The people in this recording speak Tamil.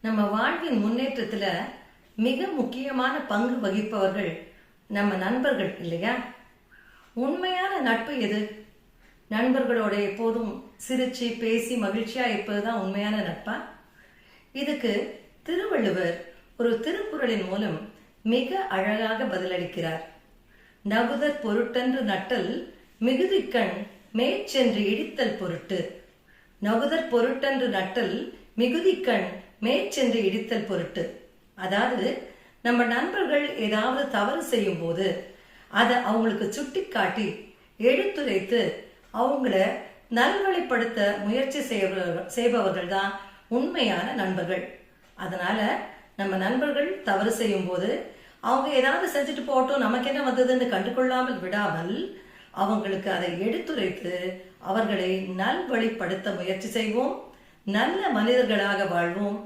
நம்ம வாழ்வின் முன்னேற்றத்துல மிக முக்கியமான பங்கு வகிப்பவர்கள் நம்ம நண்பர்கள் இல்லையா? உண்மையான நட்பு எது? நண்பர்களோட எப்போதும் சிரிச்சு பேசி மகிழ்ச்சியா இருப்பதுதான் உண்மையான நட்பா? இதுக்கு திருவள்ளுவர் ஒரு திருக்குறளின் மூலம் மிக அழகாக பதிலளிக்கிறார். நகுதற் பொருட்டென்று நட்டல் மிகுதிக்கண் மேற்சென்று இடித்தல் பொருட்டு. நகுதற் பொருட்டென்று நட்டல் மிகுதிக்கண் மேற்சென்று இடித்தல் பொருட்டு. அதாவது நம்ம நண்பர்கள் ஏதாவது தவறு செய்யும் போது அதை அவங்களுக்கு சுட்டி காட்டி எடுத்துரைத்து அவங்கள நல்வழிப்படுத்த முயற்சி செய்பவர்கள் தான் உண்மையான நண்பர்கள். அதனால நம்ம நண்பர்கள் தவறு செய்யும் போது அவங்க ஏதாவது செஞ்சுட்டு போட்டோம், நமக்கு என்ன வந்ததுன்னு கண்டுகொள்ளாமல் விடாமல் அவங்களுக்கு அதை எடுத்துரைத்து அவர்களை நல்வழிப்படுத்த முயற்சி செய்வோம். நல்ல மனிதர்களாக வாழ்வோம்.